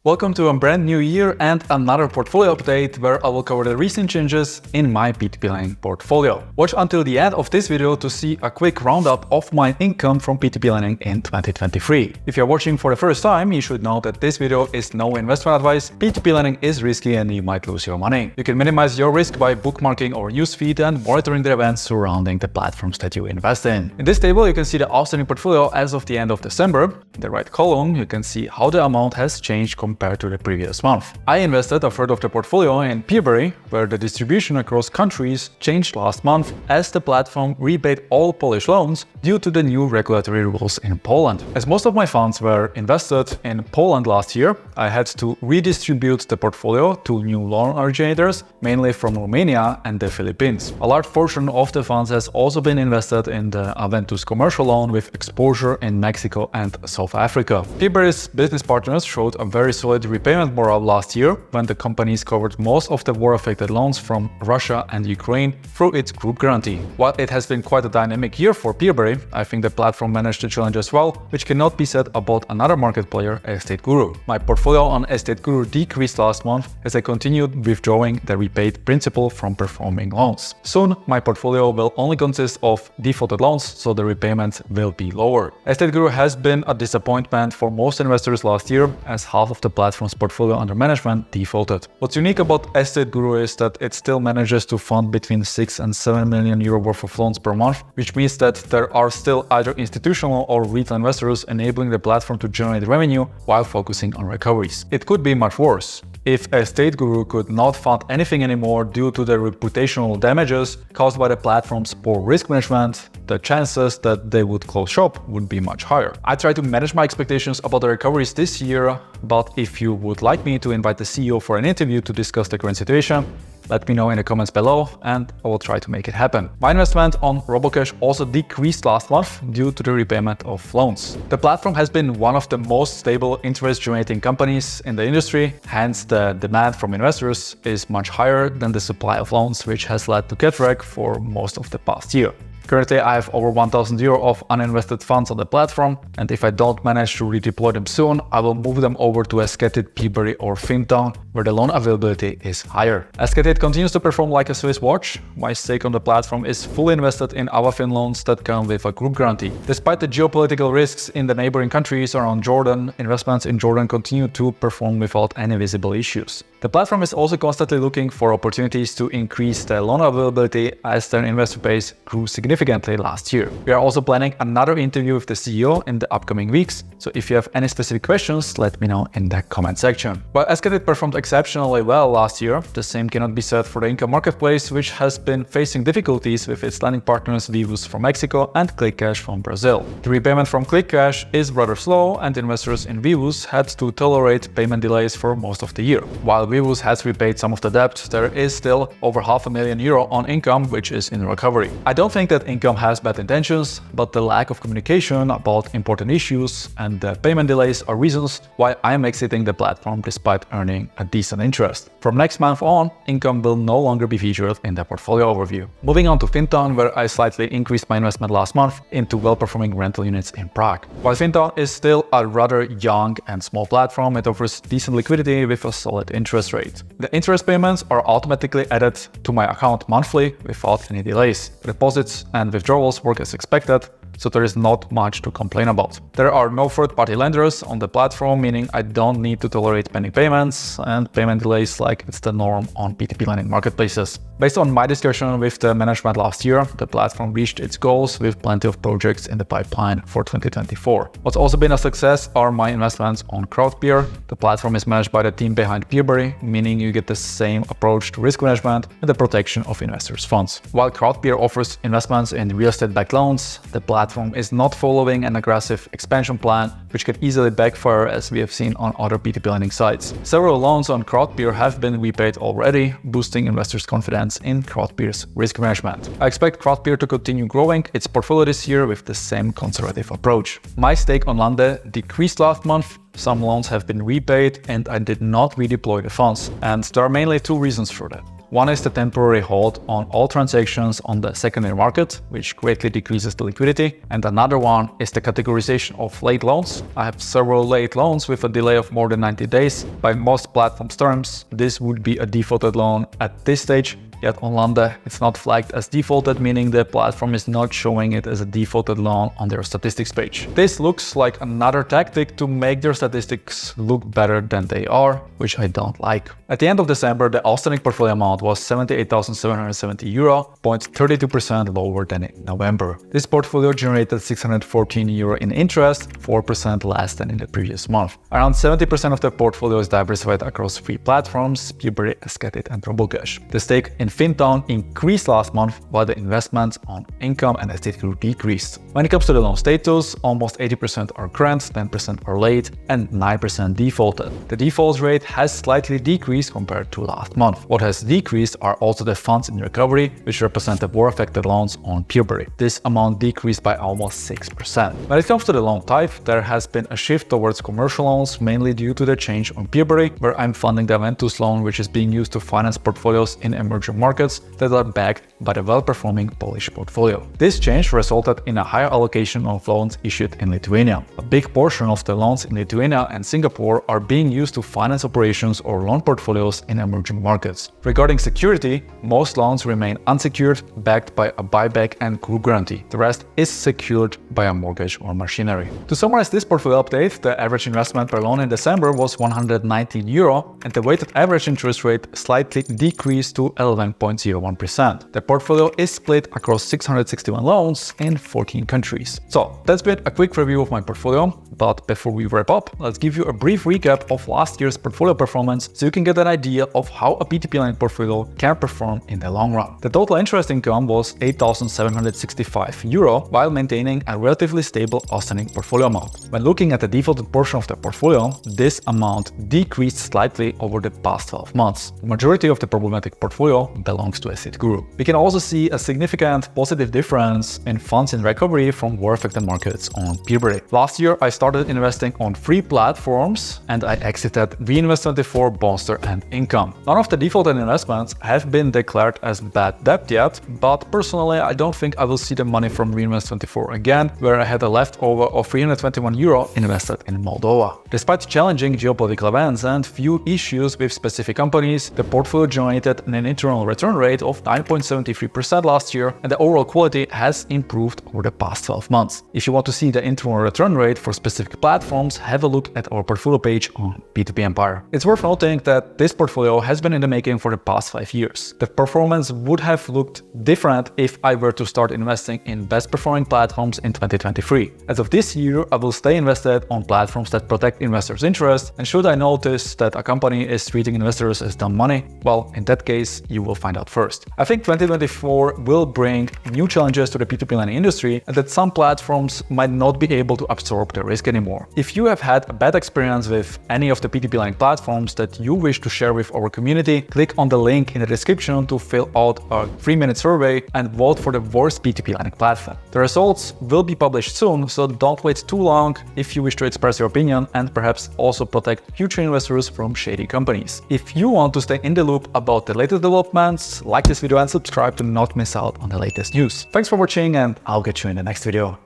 Welcome to a brand new year and another portfolio update where I will cover the recent changes in my P2P lending portfolio. Watch until the end of this video to see a quick roundup of my income from P2P lending in 2023. If you're watching for the first time, you should know that this video is no investment advice. P2P lending is risky and you might lose your money. You can minimize your risk by bookmarking our newsfeed and monitoring the events surrounding the platforms that you invest in. In this table, you can see the outstanding portfolio as of the end of December. In the right column, you can see how the amount has changed compared to the previous month. I invested a third of the portfolio in Pberry, where the distribution across countries changed last month as the platform repaid all Polish loans due to the new regulatory rules in Poland. As most of my funds were invested in Poland last year, I had to redistribute the portfolio to new loan originators, mainly from Romania and the Philippines. A large portion of the funds has also been invested in the Aventus commercial loan with exposure in Mexico and South Africa. Pberry's business partners showed a very solid repayment morale last year when the companies covered most of the war-affected loans from Russia and Ukraine through its group guarantee. While it has been quite a dynamic year for Pberry, I think the platform managed the challenge as well, which cannot be said about another market player, Estate Guru. My portfolio on Estate Guru decreased last month as I continued withdrawing the repaid principal from performing loans. Soon, my portfolio will only consist of defaulted loans, so the repayments will be lower. Estate Guru has been a disappointment for most investors last year, as half of the platform's portfolio under management defaulted. What's unique about Estate Guru is that it still manages to fund between 6 and 7 million euro worth of loans per month, which means that there are still either institutional or retail investors enabling the platform to generate revenue while focusing on recoveries. It could be much worse. If Estate Guru could not fund anything anymore due to the reputational damages caused by the platform's poor risk management, the chances that they would close shop would be much higher. I try to manage my expectations about the recoveries this year, but if you would like me to invite the CEO for an interview to discuss the current situation, let me know in the comments below and I will try to make it happen. My investment on Robocash also decreased last month due to the repayment of loans. The platform has been one of the most stable interest-generating companies in the industry, hence the demand from investors is much higher than the supply of loans, which has led to catwreck for most of the past year. Currently, I have over 1,000 euro of uninvested funds on the platform, and if I don't manage to redeploy them soon, I will move them over to Escated, Pberry or Finton, where the loan availability is higher. Escated continues to perform like a Swiss watch. My stake on the platform is fully invested in Avafin loans that come with a group guarantee. Despite the geopolitical risks in the neighboring countries around Jordan, investments in Jordan continue to perform without any visible issues. The platform is also constantly looking for opportunities to increase the loan availability as their investor base grew significantly last year. We are also planning another interview with the CEO in the upcoming weeks, so if you have any specific questions, let me know in the comment section. While Escated performed exceptionally well last year, the same cannot be said for the income marketplace, which has been facing difficulties with its lending partners Vivus from Mexico and ClickCash from Brazil. The repayment from ClickCash is rather slow and investors in Vivus had to tolerate payment delays for most of the year. While Vivus has repaid some of the debt, there is still over €500,000 on income, which is in recovery. I don't think that income has bad intentions, but the lack of communication about important issues and the payment delays are reasons why I am exiting the platform despite earning a decent interest. From next month on, income will no longer be featured in the portfolio overview. Moving on to Finton, where I slightly increased my investment last month into well-performing rental units in Prague. While Finton is still a rather young and small platform, it offers decent liquidity with a solid interest rate. The interest payments are automatically added to my account monthly without any delays. Deposits and withdrawals work as expected, so there is not much to complain about. There are no third-party lenders on the platform, meaning I don't need to tolerate pending payments and payment delays like it's the norm on P2P lending marketplaces. Based on my discussion with the management last year, the platform reached its goals with plenty of projects in the pipeline for 2024. What's also been a success are my investments on Crowdpeer. The platform is managed by the team behind Pberry, meaning you get the same approach to risk management and the protection of investors' funds. While Crowdpeer offers investments in real estate-backed loans, the platform is not following an aggressive expansion plan, which can easily backfire as we have seen on other P2P lending sites. Several loans on Crowdpeer have been repaid already, boosting investors' confidence in Crowdpeer's risk management. I expect Crowdpeer to continue growing its portfolio this year with the same conservative approach. My stake on Lande decreased last month. Some loans have been repaid and I did not redeploy the funds, and there are mainly two reasons for that. One is the temporary hold on all transactions on the secondary market, which greatly decreases the liquidity. And another one is the categorization of late loans. I have several late loans with a delay of more than 90 days. By most platforms' terms, this would be a defaulted loan at this stage. Yet on Lande, it's not flagged as defaulted, meaning the platform is not showing it as a defaulted loan on their statistics page. This looks like another tactic to make their statistics look better than they are, which I don't like. At the end of December, the outstanding portfolio amount was €78,770, 0.32% lower than in November. This portfolio generated €614 in interest, 4% less than in the previous month. Around 70% of the portfolio is diversified across 3 platforms: Pberry, Escatit, and Robocash. The stake in Finton increased last month, while the investments on income and estate group decreased. When it comes to the loan status, almost 80% are current, 10% are late, and 9% defaulted. The default rate has slightly decreased compared to last month. What has decreased are also the funds in recovery, which represent the war affected loans on Pberry. This amount decreased by almost 6%. When it comes to the loan type, there has been a shift towards commercial loans, mainly due to the change on Pberry, where I'm funding the Aventus loan, which is being used to finance portfolios in emerging markets that are backed by the well-performing Polish portfolio. This change resulted in a higher allocation of loans issued in Lithuania. A big portion of the loans in Lithuania and Singapore are being used to finance operations or loan portfolios in emerging markets. Regarding security, most loans remain unsecured, backed by a buyback and group guarantee. The rest is secured by a mortgage or machinery. To summarize this portfolio update, the average investment per loan in December was €119, and the weighted average interest rate slightly decreased to 11.01%. The portfolio is split across 661 loans in 14 countries. So that's been a quick review of my portfolio, but before we wrap up, let's give you a brief recap of last year's portfolio performance so you can get an idea of how a P2P lending portfolio can perform in the long run. The total interest income was €8,765, while maintaining a relatively stable outstanding portfolio amount. When looking at the defaulted portion of the portfolio, this amount decreased slightly over the past 12 months. The majority of the problematic portfolio belongs to Asset Group. We can also see a significant positive difference in funds in recovery from war-affected markets on Pberry. Last year, I started investing on 3 platforms and I exited Reinvest24, Bonster, and Income. None of the defaulted investments have been declared as bad debt yet, but personally, I don't think I will see the money from Reinvest24 again, where I had a leftover of €321 invested in Moldova. Despite challenging geopolitical events and few issues with specific companies, the portfolio generated an internal return rate of 9.73% last year, and the overall quality has improved over the past 12 months. If you want to see the internal return rate for specific platforms, have a look at our portfolio page on P2P Empire. It's worth noting that this portfolio has been in the making for the past 5 years. The performance would have looked different if I were to start investing in best performing platforms in 2023. As of this year, I will stay invested on platforms that protect investors' interest, and should I notice that a company is treating investors as dumb money, well, in that case, you will find out first. I think 2024 will bring new challenges to the P2P lending industry, and that some platforms might not be able to absorb the risk anymore. If you have had a bad experience with any of the P2P lending platforms that you wish to share with our community, click on the link in the description to fill out a 3-minute survey and vote for the worst P2P lending platform. The results will be published soon, so don't wait too long if you wish to express your opinion and perhaps also protect future investors from shady companies. If you want to stay in the loop about the latest developments, like this video and subscribe to not miss out on the latest news. Thanks for watching, and I'll catch you in the next video.